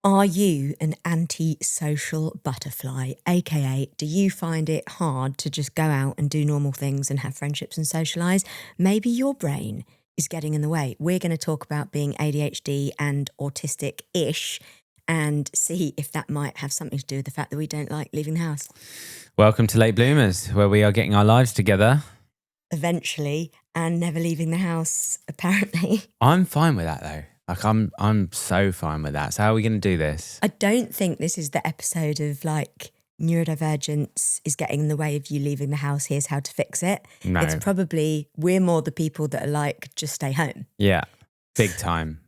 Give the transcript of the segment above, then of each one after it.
Are you an antisocial butterfly? AKA, do you find it hard to just go out and do normal things and have friendships and socialise? Maybe your brain is getting in the way. We're going to talk about being ADHD and autistic-ish and see if that might have something to do with the fact that we don't like leaving the house. Welcome to Late Bloomers, where we are getting our lives together. Eventually, and never leaving the house, apparently. I'm fine with that though. Like I'm so fine with that. So how are we going to do this? I don't think this is the episode of like neurodivergence is getting in the way of you leaving the house. Here's how to fix it. No. It's probably, we're more the people that are like, just stay home. Yeah, big time.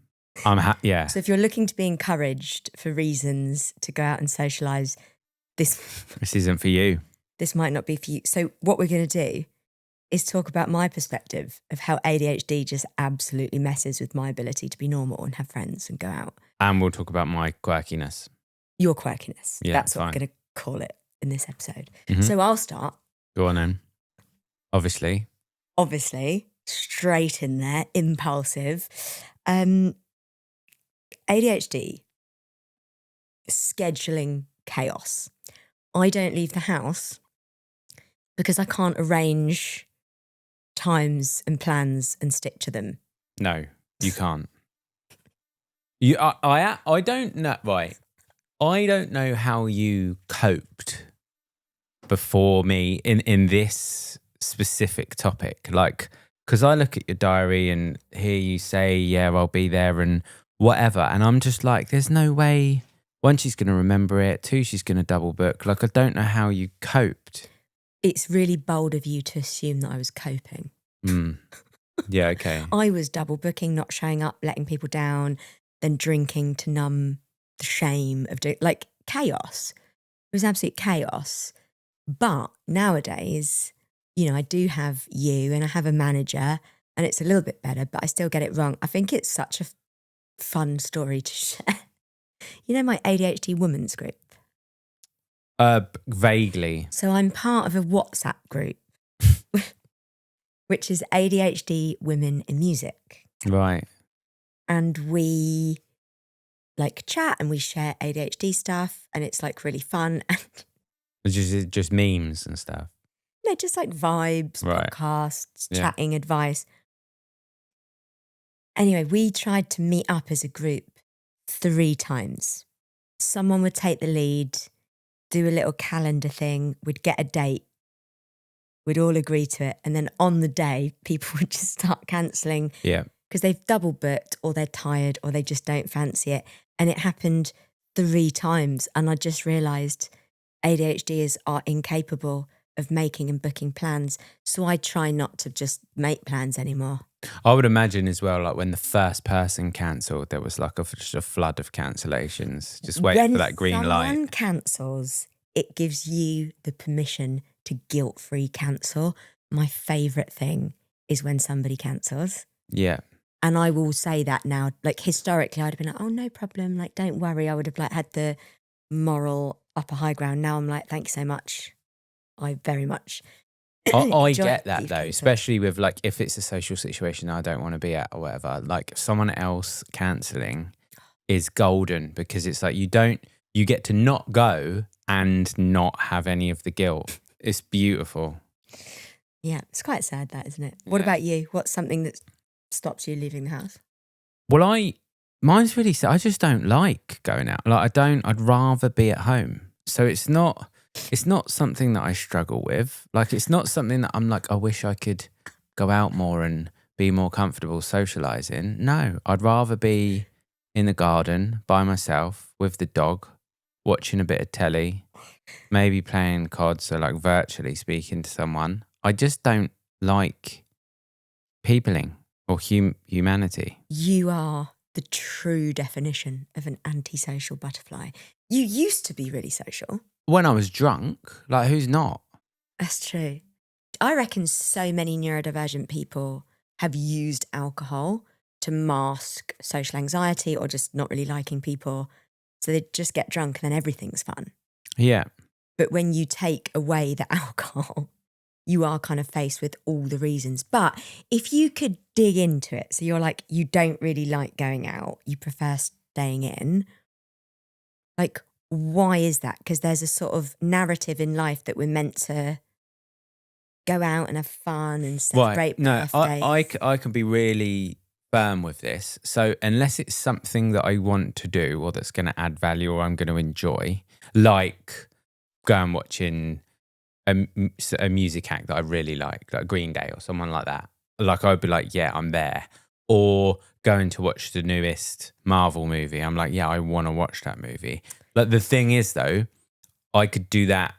Yeah. So if you're looking to be encouraged for reasons to go out and socialise, this isn't for you. This might not be for you. So what we're going to do is talk about my perspective of how ADHD just absolutely messes with my ability to be normal and have friends and go out. And we'll talk about my quirkiness. Your quirkiness. Yeah, that's what fine. I'm going to call it in this episode. Mm-hmm. So I'll start. Go on then. Obviously, straight in there, impulsive. ADHD, scheduling chaos. I don't leave the house because I can't arrange times and plans and stick to them. No, you can't. I don't know. Right. I don't know how you coped before me in this specific topic. Like, because I look at your diary and hear you say, yeah, I'll be there and whatever. And I'm just like, there's no way. One, she's going to remember it. Two, she's going to double book. Like, I don't know how you coped. It's really bold of you to assume that I was coping. Yeah, okay. I was double booking, not showing up, letting people down, then drinking to numb the shame of doing, like, chaos. It was absolute chaos. But nowadays, you know, I do have you and I have a manager and it's a little bit better, but I still get it wrong. I think it's such a fun story to share. You know my ADHD women's group? Vaguely. So I'm part of a WhatsApp group, which is ADHD Women in Music. Right. And we like chat and we share ADHD stuff and it's like really fun. Just memes and stuff. No, just like vibes, right. Podcasts, chatting, advice. Anyway, we tried to meet up as a group 3 times. Someone would take the lead, do a little calendar thing, we'd get a date, we'd all agree to it. And then on the day, people would just start cancelling. Yeah. Because they've double booked or they're tired or they just don't fancy it. And it happened 3 times. And I just realised ADHDers are incapable of making and booking plans. So I try not to just make plans anymore. I would imagine as well, like when the first person cancelled, there was like just a flood of cancellations. Just waiting for that green light. When someone cancels, it gives you the permission to guilt-free cancel. My favourite thing is when somebody cancels. Yeah. And I will say that now, like historically, I'd have been like, oh, no problem. Like, don't worry. I would have like had the moral upper high ground. Now I'm like, thank you so much. I very much. I get that though, especially with like, if it's a social situation I don't want to be at or whatever, like someone else cancelling is golden because it's like you get to not go and not have any of the guilt. It's beautiful. Yeah, it's quite sad that, isn't it? What about you? What's something that stops you leaving the house? Well, mine's really sad. I just don't like going out. Like I'd rather be at home. So it's not something that I struggle with. Like it's not something that I'm like, I wish I could go out more and be more comfortable socialising. No, I'd rather be in the garden by myself with the dog, watching a bit of telly, maybe playing COD, so like virtually speaking to someone. I just don't like peopling or humanity. You are the true definition of an antisocial butterfly. You used to be really social. When I was drunk, like who's not? That's true. I reckon so many neurodivergent people have used alcohol to mask social anxiety or just not really liking people. So they just get drunk and then everything's fun. Yeah. But when you take away the alcohol, you are kind of faced with all the reasons. But if you could dig into it, so you're like, you don't really like going out, you prefer staying in, Like, why is that? Because there's a sort of narrative in life that we're meant to go out and have fun and celebrate birthdays. I can be really firm with this. So unless it's something that I want to do or that's going to add value or I'm going to enjoy, like going watching a music act that I really like Green Day or someone like that, like I'd be like, yeah, I'm there. Or going to watch the newest Marvel movie, I'm like, yeah, I want to watch that movie. Like the thing is though, I could do that.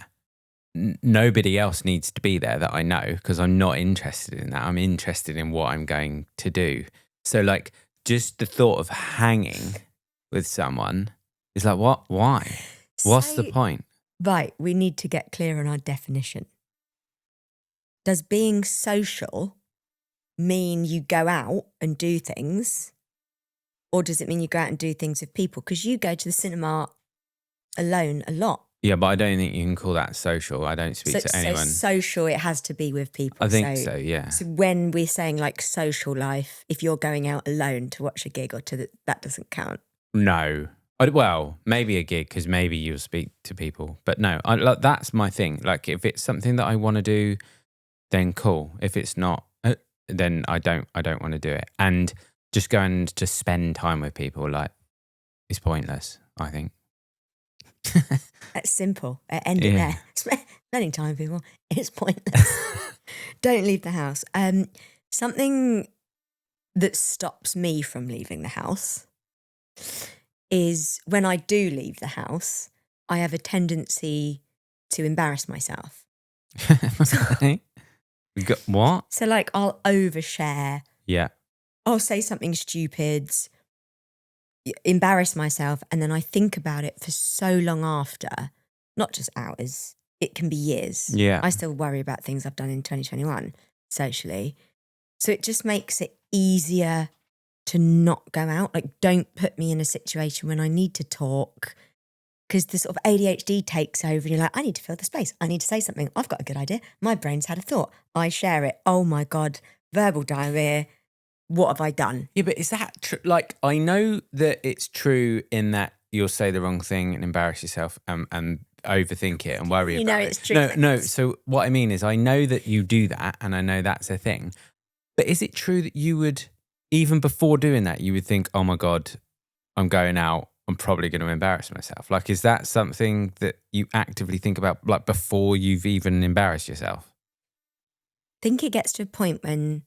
Nobody else needs to be there that I know because I'm not interested in that. I'm interested in what I'm going to do. So like just the thought of hanging with someone is like, what? Why? What's the point? Right, we need to get clear on our definition. Does being social mean you go out and do things? Or does it mean you go out and do things with people? Because you go to the cinema alone a lot. Yeah, but I don't think you can call that social. I don't speak to anyone. So social, it has to be with people. I think so, yeah. So when we're saying like social life, if you're going out alone to watch a gig or that doesn't count. No. Well, maybe a gig because maybe you'll speak to people. But no, that's my thing. Like if it's something that I want to do, then cool. If it's not, then I don't want to do it. And just going to spend time with people like is pointless, I think. That's simple. End it there. Spending time with people, it's pointless. Don't leave the house. Something that stops me from leaving the house is when I do leave the house, I have a tendency to embarrass myself. Okay. What? So like I'll overshare. Yeah. I'll say something stupid, embarrass myself, and then I think about it for so long after, not just hours, it can be years. Yeah. I still worry about things I've done in 2021 socially. So it just makes it easier to not go out. Like, don't put me in a situation when I need to talk, because the sort of ADHD takes over and you're like, I need to fill the space. I need to say something. I've got a good idea. My brain's had a thought. I share it. Oh my God, verbal diarrhea. What have I done? Yeah, but is that true? Like, I know that it's true in that you'll say the wrong thing and embarrass yourself and overthink it and worry about it. It's true. No. So what I mean is I know that you do that and I know that's a thing. But is it true that you would, even before doing that, you would think, oh my God, I'm going out, I'm probably going to embarrass myself? Like, is that something that you actively think about, like, before you've even embarrassed yourself? I think it gets to a point when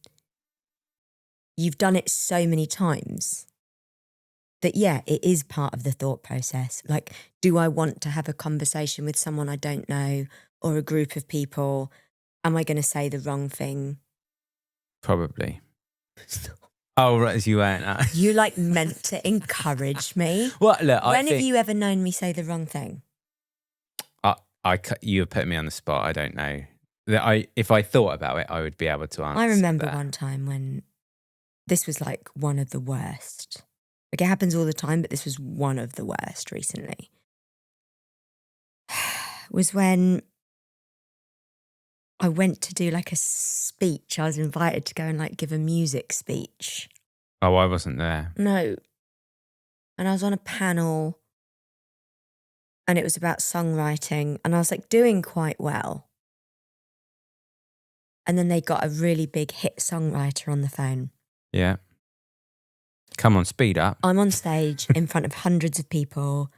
you've done it so many times that, yeah, it is part of the thought process. Like, do I want to have a conversation with someone I don't know or a group of people? Am I going to say the wrong thing? Probably. Oh, right, as you weren't. You like meant to encourage me. Well, look, when have you ever known me say the wrong thing? You have put me on the spot. I don't know. If I thought about it, I would be able to answer. I remember that. one time when this was like one of the worst. Like, it happens all the time, but this was one of the worst recently. Was when I went to do like a speech. I was invited to go and like give a music speech. Oh, I wasn't there. No. And I was on a panel and it was about songwriting and I was like doing quite well. And then they got a really big hit songwriter on the phone. Yeah. Come on, speed up. I'm on stage in front of hundreds of people.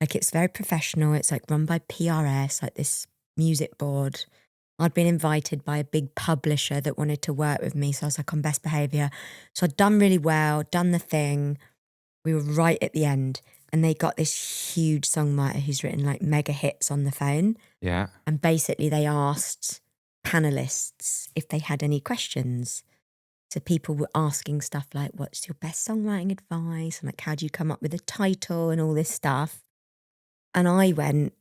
Like, it's very professional. It's like run by PRS, like this music board. I'd been invited by a big publisher that wanted to work with me. So I was like on best behaviour. So I'd done really well, done the thing. We were right at the end. And they got this huge songwriter who's written like mega hits on the phone. Yeah. And basically they asked panellists if they had any questions. So people were asking stuff like, what's your best songwriting advice? And like, how do you come up with a title and all this stuff? And I went,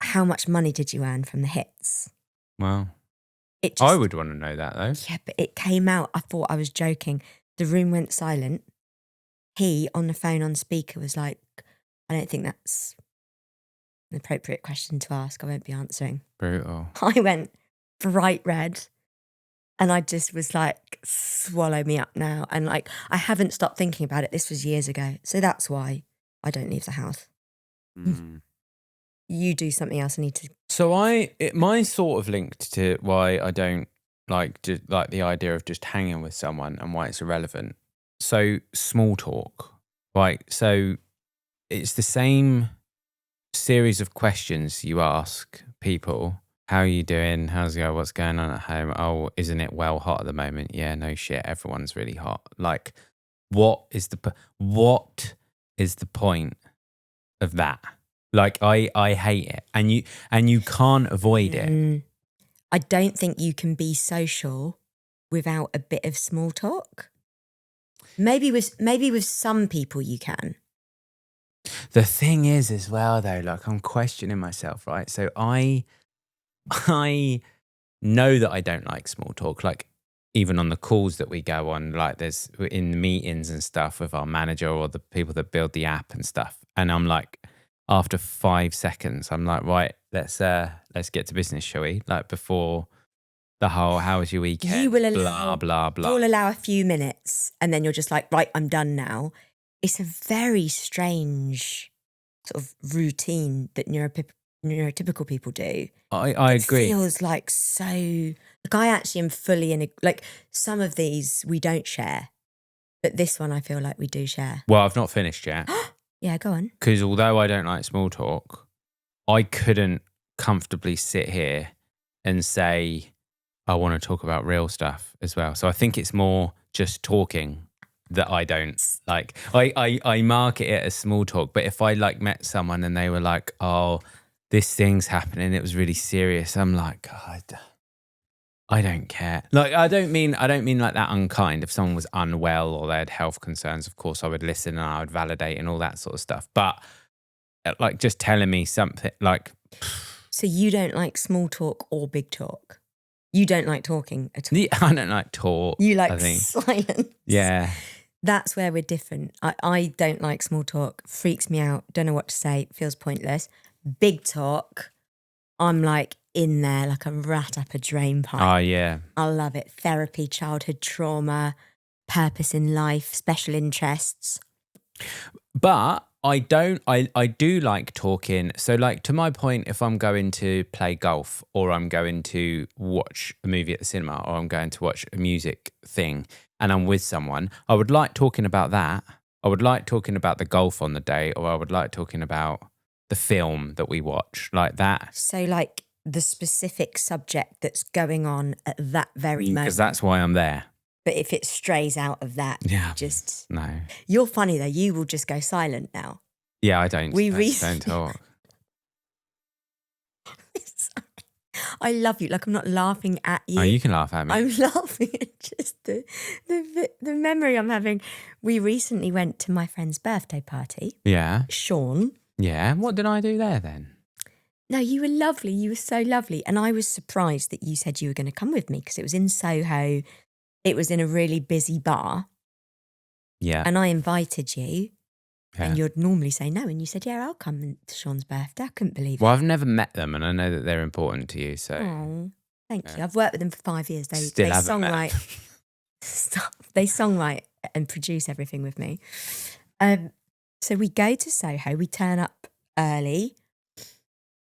how much money did you earn from the hits? Well, I would want to know that though. Yeah, but it came out. I thought I was joking. The room went silent. He, on the phone on speaker, was like, I don't think that's an appropriate question to ask. I won't be answering. Brutal. I went bright red. And I just was like, swallow me up now. And like, I haven't stopped thinking about it. This was years ago. So that's why I don't leave the house. You do something else. I need to. So mine's sort of linked to why I don't like the idea of just hanging with someone and why it's irrelevant. So small talk, right? So it's the same series of questions you ask people. How are you doing? How's it going? What's going on at home? Oh, isn't it well hot at the moment? Yeah, no shit. Everyone's really hot. Like, what is the point of that? Like, I hate it, and you can't avoid it. I don't think you can be social without a bit of small talk. Maybe with some people you can. The thing is, as well, though, like I'm questioning myself, right? So I know that I don't like small talk. Like even on the calls that we go on, like there's in the meetings and stuff with our manager or the people that build the app and stuff, and I'm like, after 5 seconds, I'm like, right, let's get to business, shall we? Like before the whole, how was your weekend? You will allow, blah, blah, blah. You'll allow a few minutes and then you're just like, right, I'm done now. It's a very strange sort of routine that neurotypical people do. I agree. It feels like so, like I actually am fully in like some of these we don't share, but this one I feel like we do share. Well, I've not finished yet. Yeah, go on. Because although I don't like small talk, I couldn't comfortably sit here and say, I want to talk about real stuff as well. So I think it's more just talking that I don't like. I market it as small talk, but if I like met someone and they were like, oh, this thing's happening, it was really serious, I'm like, God, I don't care. Like, I don't mean like that unkind. If someone was unwell or they had health concerns, of course I would listen and I would validate and all that sort of stuff. But like just telling me something like. So you don't like small talk or big talk? You don't like talking at all? Yeah, I don't like talk. You like silence? Yeah. That's where we're different. I don't like small talk. Freaks me out. Don't know what to say. Feels pointless. Big talk, I'm like in there like a rat up a drain pipe. Oh, yeah. I love it. Therapy, childhood trauma, purpose in life, special interests. But I do like talking. So like to my point, if I'm going to play golf or I'm going to watch a movie at the cinema or I'm going to watch a music thing and I'm with someone, I would like talking about that. I would like talking about the golf on the day, or I would like talking about the film that we watch, like that. So like the specific subject that's going on at that very moment. Because that's why I'm there. But if it strays out of that, yeah, just... No. You're funny though. You will just go silent now. Yeah, I don't. Don't talk. I love you. Like I'm not laughing at you. Oh, you can laugh at me. I'm laughing at just the memory I'm having. We recently went to my friend's birthday party. Yeah. Sean. Yeah. What did I do there then? No, you were lovely. You were so lovely. And I was surprised that you said you were going to come with me because it was in Soho. It was in a really busy bar. Yeah. And I invited you. Yeah. And you'd normally say no. And you said, yeah, I'll come to Sean's birthday. I couldn't believe it. Well, I've never met them and I know that they're important to you. So. Oh, thank you. I've worked with them for 5 years. They songwrite. They songwrite and produce everything with me. So we go to Soho. We turn up early.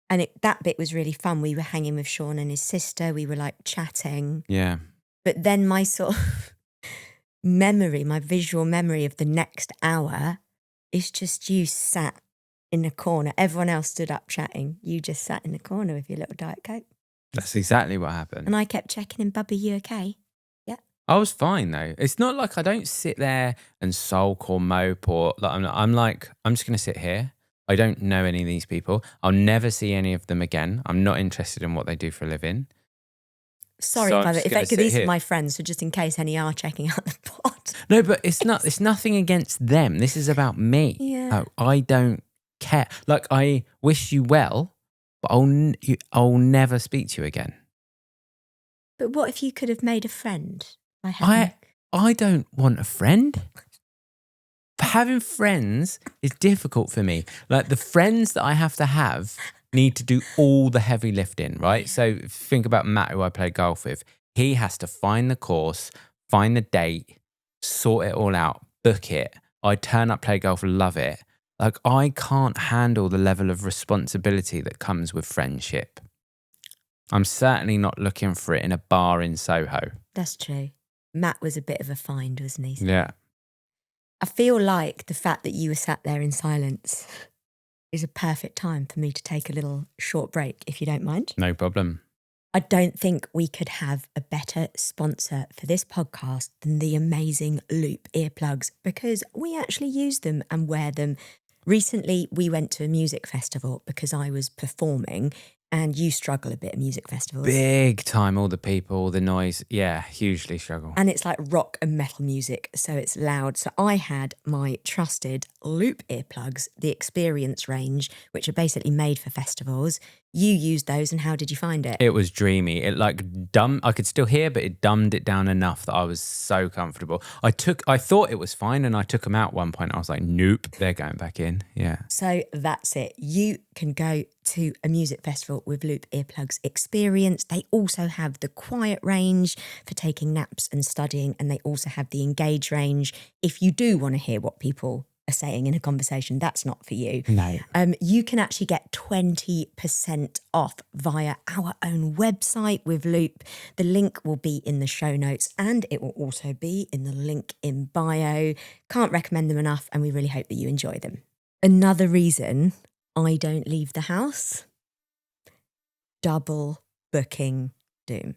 And that bit was really fun. We were hanging with Sean and his sister. We were like chatting. Yeah. But then my sort of memory, my visual memory of the next hour is just you sat in the corner. Everyone else stood up chatting. You just sat in the corner with your little Diet Coke. That's exactly what happened. And I kept checking in, Bubby, you okay? Yeah. I was fine though. It's not like I don't sit there and sulk or mope or like I'm just going to sit here. I don't know any of these people. I'll never see any of them again. I'm not interested in what they do for a living. Sorry, so by the way. These are my friends, so just in case any are checking out the pod. No, but it's nothing against them. This is about me. Yeah. I don't care. Like, I wish you well, but I'll never speak to you again. But what if you could have made a friend by having... I don't want a friend. Having friends is difficult for me. Like, the friends that I have to have need to do all the heavy lifting, right? So think about Matt, who I play golf with. He has to find the course, find the date, sort it all out, book it. I turn up, play golf, love it. Like, I can't handle the level of responsibility that comes with friendship. I'm certainly not looking for it in a bar in Soho. That's true. Matt was a bit of a find, wasn't he? Yeah. I feel like the fact that you were sat there in silence is a perfect time for me to take a little short break, if you don't mind. No problem. I don't think we could have a better sponsor for this podcast than the amazing Loop earplugs, because we actually use them and wear them. Recently, we went to a music festival because I was performing, and you struggle a bit at music festivals. Big time, all the people, the noise. Yeah, hugely struggle. And it's like rock and metal music, so it's loud. So I had my trusted Loop earplugs, the Experience range, which are basically made for festivals. You used those, and how did you find it? It was dreamy. It like I could still hear, but it dumbed it down enough that I was so comfortable. I thought it was fine, and I took them out at one point. I was like, nope, they're going back in. Yeah. So that's it. You can go to a music festival with Loop earplugs Experience. They also have the quiet range for taking naps and studying, and they also have the engage range. If you do want to hear what people are saying in a conversation, that's not for you. No. You can actually get 20% off via our own website with Loop. The link will be in the show notes, and it will also be in the link in bio. Can't recommend them enough, and we really hope that you enjoy them. Another reason I don't leave the house: double booking doom.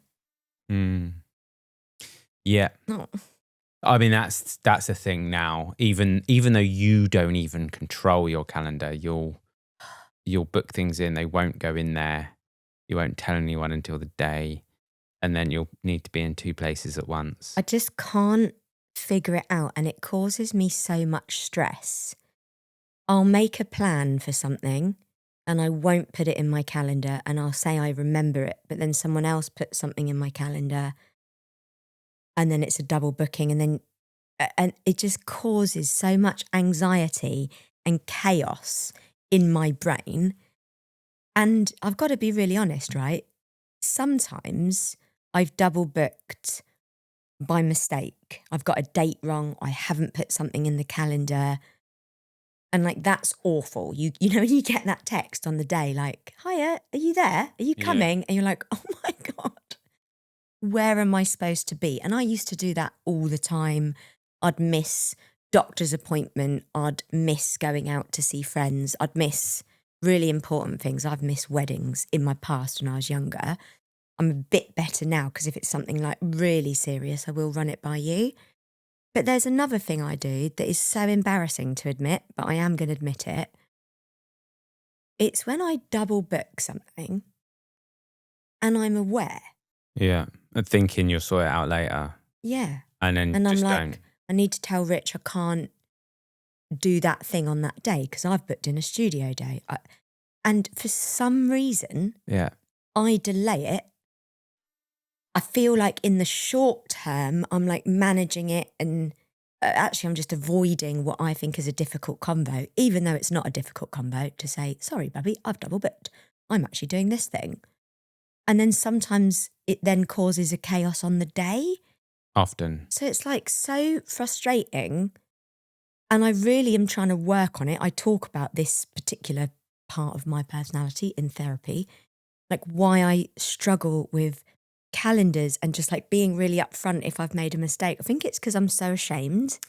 Yeah. Oh. I mean, that's a thing now. Even though you don't even control your calendar, you'll book things in. They won't go in there. You won't tell anyone until the day, and then you'll need to be in two places at once. I just can't figure it out, and it causes me so much stress. I'll make a plan for something and I won't put it in my calendar, and I'll say I remember it, but then someone else puts something in my calendar, and then it's a double booking, and it just causes so much anxiety and chaos in my brain. And I've got to be really honest, right? Sometimes I've double booked by mistake. I've got a date wrong. I haven't put something in the calendar. And like, that's awful. You know, when you get that text on the day, like, hiya, are you there? Are you coming? Yeah. And you're like, oh my God, where am I supposed to be? And I used to do that all the time. I'd miss doctor's appointment. I'd miss going out to see friends. I'd miss really important things. I've missed weddings in my past when I was younger. I'm a bit better now, because if it's something like really serious, I will run it by you. But there's another thing I do that is so embarrassing to admit, but I am going to admit it. It's when I double book something and I'm aware. Yeah. And thinking you'll sort it out later. Yeah. And then and just I'm like, don't. I need to tell Rich I can't do that thing on that day because I've booked in a studio day. And for some reason, I delay it. I feel like in the short term, I'm like managing it, and actually I'm just avoiding what I think is a difficult convo, even though it's not a difficult convo, to say, sorry, Bubby, I've double booked. I'm actually doing this thing. And then sometimes it then causes a chaos on the day. Often. So it's like so frustrating. And I really am trying to work on it. I talk about this particular part of my personality in therapy, like why I struggle with calendars and just like being really upfront if I've made a mistake. I think it's because I'm so ashamed.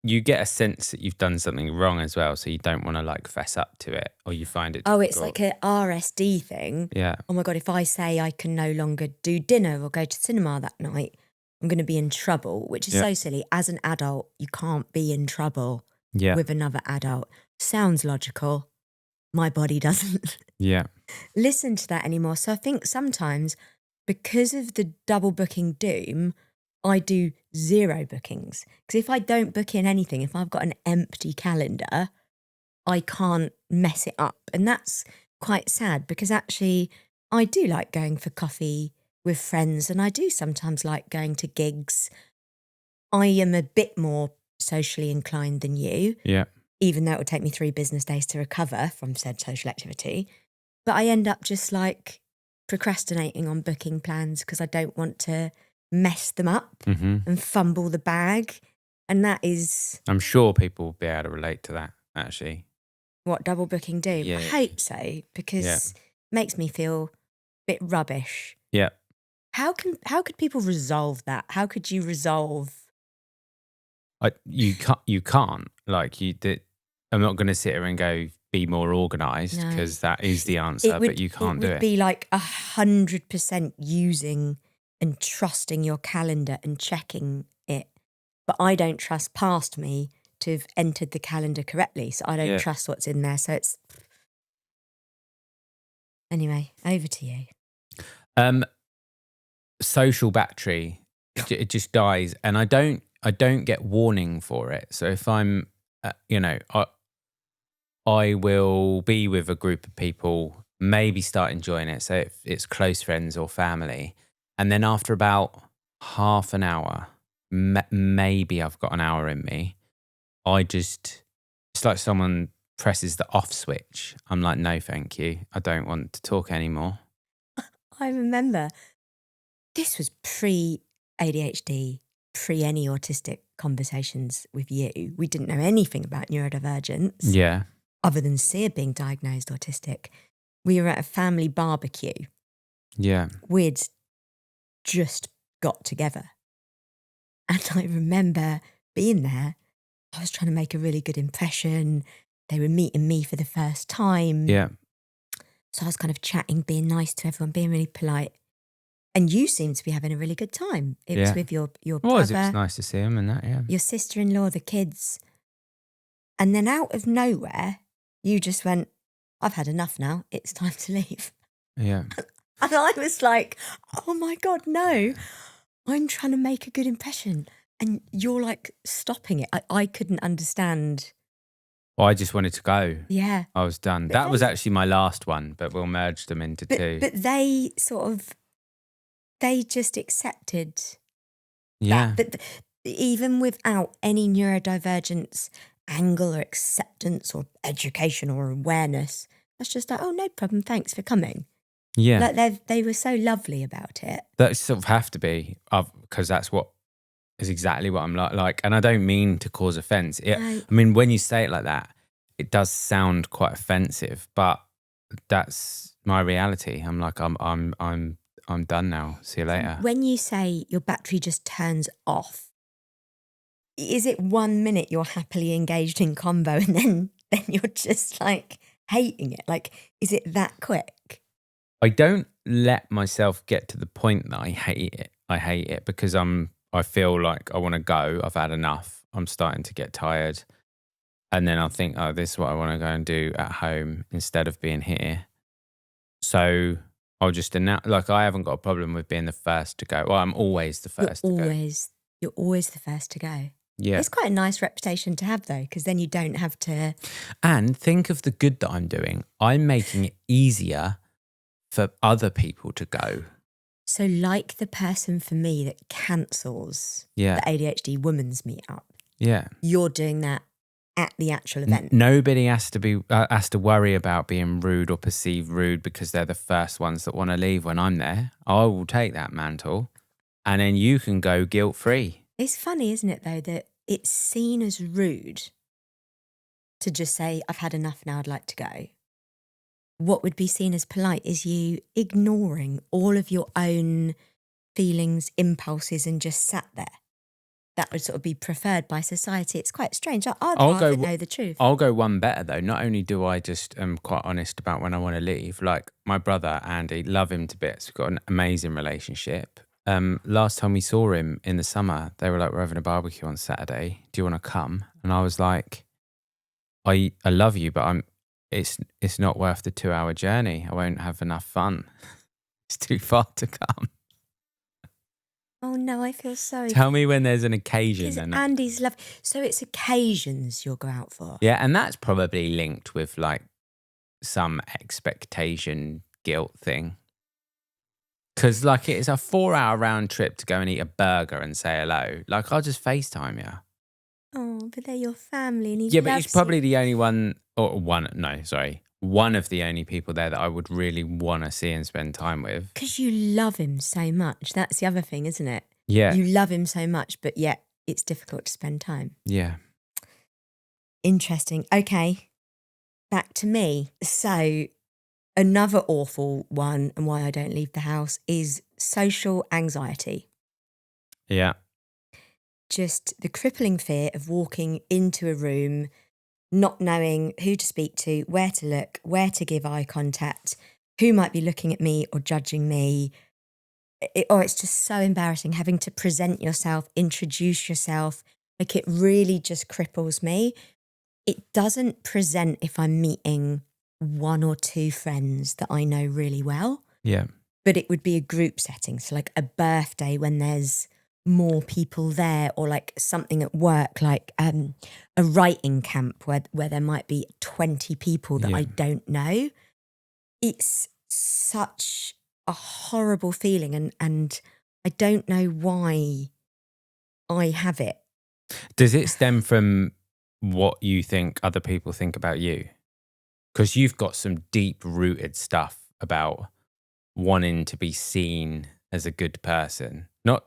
You get a sense that you've done something wrong as well, so you don't want to like fess up to it, or you find it difficult. Oh, it's like a RSD thing. Yeah. Oh my God, if I say I can no longer do dinner or go to cinema that night, I'm going to be in trouble, which is so silly. As an adult, you can't be in trouble with another adult. Sounds logical. My body doesn't listen to that anymore. So I think sometimes, because of the double booking doom, I do zero bookings. Because if I don't book in anything, if I've got an empty calendar, I can't mess it up. And that's quite sad, because actually I do like going for coffee with friends, and I do sometimes like going to gigs. I am a bit more socially inclined than you. Yeah. Even though it would take me 3 business days to recover from said social activity. But I end up just like procrastinating on booking plans because I don't want to mess them up and fumble the bag. And that is... I'm sure people will be able to relate to that. actually. What, double booking do? Yeah. I hope so, because it makes me feel a bit rubbish. Yeah. How could people resolve that? How could you resolve? You can't. Like I'm not going to sit here and go be more organised, because that is the answer, but you can't do it. It would be like 100% using and trusting your calendar and checking it. But I don't trust past me to have entered the calendar correctly, so I don't trust what's in there. So it's anyway. Over to you. Social battery, it just dies, and I don't get warning for it. So if I'm, I will be with a group of people, maybe start enjoying it. So if it's close friends or family, and then after about half an hour, maybe I've got an hour in me, it's like someone presses the off switch. I'm like, no, thank you. I don't want to talk anymore. I remember this was pre-ADHD, pre any autistic conversations with you. We didn't know anything about neurodivergence. Yeah. Other than Sia being diagnosed autistic. We were at a family barbecue. Yeah. We'd just got together. And I remember being there. I was trying to make a really good impression. They were meeting me for the first time. Yeah. So I was kind of chatting, being nice to everyone, being really polite. And you seemed to be having a really good time. It was with your brother. It was nice to see him and that, yeah. Your sister-in-law, the kids. And then out of nowhere, you just went, I've had enough now. It's time to leave. Yeah. And I was like, oh my God, no. I'm trying to make a good impression. And you're like stopping it. I couldn't understand. Well, I just wanted to go. Yeah. I was done. But that was actually my last one, but we'll merge them into two. But they just accepted that even without any neurodivergence angle or acceptance or education or awareness, that's just like, oh, no problem, thanks for coming. Yeah. Like they were so lovely about it. That sort of have to be, because that's what is exactly what I'm like. And I don't mean to cause offence. I mean, when you say it like that, it does sound quite offensive, but that's my reality. I'm like, I'm done now. See you later. When you say your battery just turns off, is it 1 minute you're happily engaged in convo and then you're just like hating it? Like, is it that quick? I don't let myself get to the point that I hate it. I hate it because I feel like I want to go. I've had enough. I'm starting to get tired. And then I'll think, oh, this is what I want to go and do at home instead of being here. So I'll just announce, like, I haven't got a problem with being the first to go. Well, I'm always the first to go. You're always the first to go. Yeah. It's quite a nice reputation to have, though, because then you don't have to. And think of the good that I'm doing. I'm making it easier for other people to go. So like the person for me that cancels the ADHD women's meetup. Yeah. You're doing that at the actual event. Nobody has to worry about being rude or perceived rude because they're the first ones that want to leave when I'm there. I will take that mantle and then you can go guilt-free. It's funny, isn't it, though, that it's seen as rude to just say, I've had enough now, I'd like to go. What would be seen as polite is you ignoring all of your own feelings, impulses, and just sat there. That would sort of be preferred by society. It's quite strange. I'd rather know the truth. I'll go one better, though. Not only do I just am quite honest about when I want to leave, like my brother, Andy, love him to bits. We've got an amazing relationship. Last time we saw him in the summer, they were like, we're having a barbecue on Saturday. Do you want to come? And I was like, I love you, but it's not worth the 2-hour journey. I won't have enough fun. It's too far to come. Oh no, I feel sorry. Tell me when there's an occasion. Because Andy's love. So it's occasions you'll go out for. Yeah, and that's probably linked with like some expectation guilt thing. Because like it's a 4-hour round trip to go and eat a burger and say hello. Like I'll just FaceTime you. Oh, but they're your family and but he's probably the only one of the only people there that I would really want to see and spend time with. Because you love him so much. That's the other thing, isn't it? Yeah. You love him so much, but yet it's difficult to spend time. Yeah. Interesting. Okay, back to me. So another awful one, and why I don't leave the house, is social anxiety. Yeah. Just the crippling fear of walking into a room, not knowing who to speak to, where to look, where to give eye contact, who might be looking at me or judging me. Or it's just so embarrassing having to present yourself, introduce yourself. Like, it really just cripples me. It doesn't present if I'm meeting one or two friends that I know really well, Yeah. but it would be a group setting. So like a birthday when there's more people there, or like something at work, like a writing camp where there might be 20 people that I don't know. It's such a horrible feeling, and I don't know why I have it. Does it stem from what you think other people think about you? Because you've got some deep-rooted stuff about wanting to be seen as a good person. Not,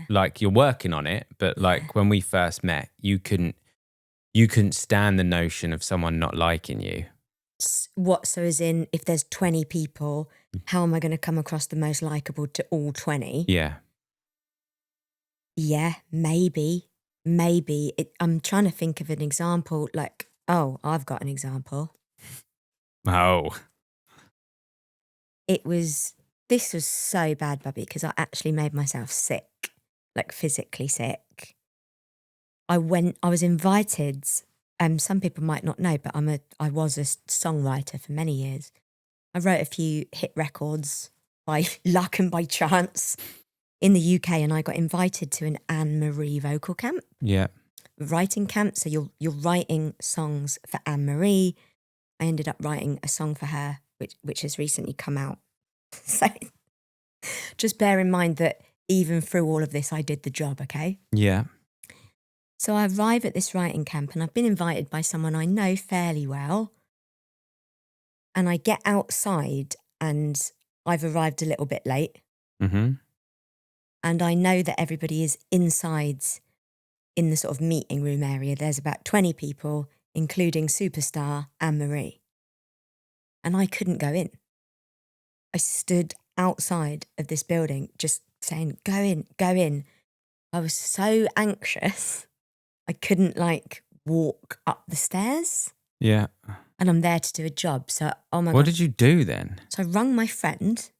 like you're working on it, but like when we first met, you couldn't stand the notion of someone not liking you. What? So as in, if there's 20 people, how am I going to come across the most likable to all 20? Yeah. Yeah, maybe. I'm trying to think of an example. Like, oh, I've got an example. Oh. This was so bad, Bubby, because I actually made myself sick, like physically sick. I was invited, some people might not know, but I was a songwriter for many years. I wrote a few hit records by luck and by chance in the UK, and I got invited to an Anne-Marie vocal camp. Yeah. Writing camp. So you're writing songs for Anne-Marie. I ended up writing a song for her, which has recently come out. So just bear in mind that even through all of this, I did the job, okay? Yeah. So I arrive at this writing camp, and I've been invited by someone I know fairly well. And I get outside, and I've arrived a little bit late. Mm-hmm. And I know that everybody is inside in the sort of meeting room area. There's about 20 people, including superstar Anne-Marie. And I couldn't go in. I stood outside of this building just saying, go in, go in. I was so anxious. I couldn't walk up the stairs. Yeah. And I'm there to do a job. So, oh my God. What did you do then? So I rung my friend.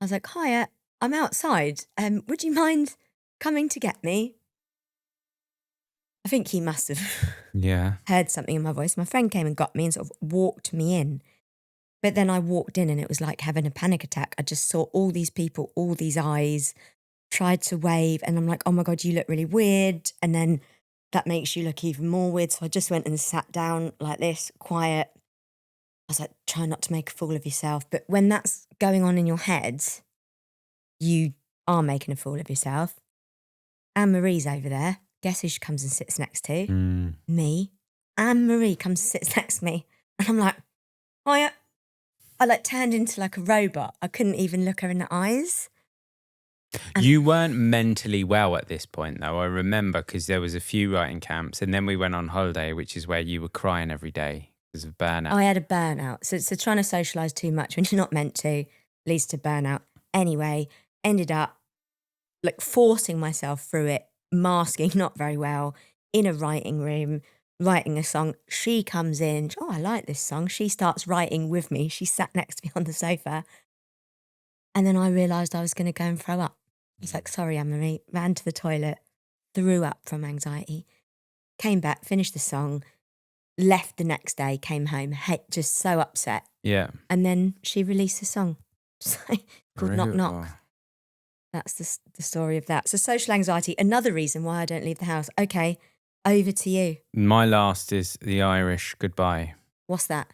I was like, hiya, I'm outside. Would you mind coming to get me? I think he must have heard something in my voice. My friend came and got me and sort of walked me in. But then I walked in, and it was like having a panic attack. I just saw all these people, all these eyes, tried to wave, and I'm like, oh my God, you look really weird. And then that makes you look even more weird. So I just went and sat down like this, quiet. I was like, try not to make a fool of yourself. But when that's going on in your head, you are making a fool of yourself. Anne-Marie's over there. Guess who she comes and sits next to? Me. Anne-Marie comes and sits next to me. And I'm like, hiya. I turned into like a robot. I couldn't even look her in the eyes. And you weren't mentally well at this point, though. I remember, because there was a few writing camps, and then we went on holiday, which is where you were crying every day because of burnout. I had a burnout. So trying to socialise too much when you're not meant to leads to burnout. Anyway, ended up forcing myself through it, masking not very well, in a writing room, writing a song. She comes in, oh, I like this song. She starts writing with me. She sat next to me on the sofa. And then I realised I was going to go and throw up. I was like, sorry, Anne-Marie. Ran to the toilet, threw up from anxiety, came back, finished the song, left the next day, came home, just so upset. Yeah. And then she released a song called Knock Knock. Oh. That's the story of that. So social anxiety, another reason why I don't leave the house. Okay, over to you. My last is the Irish goodbye. What's that?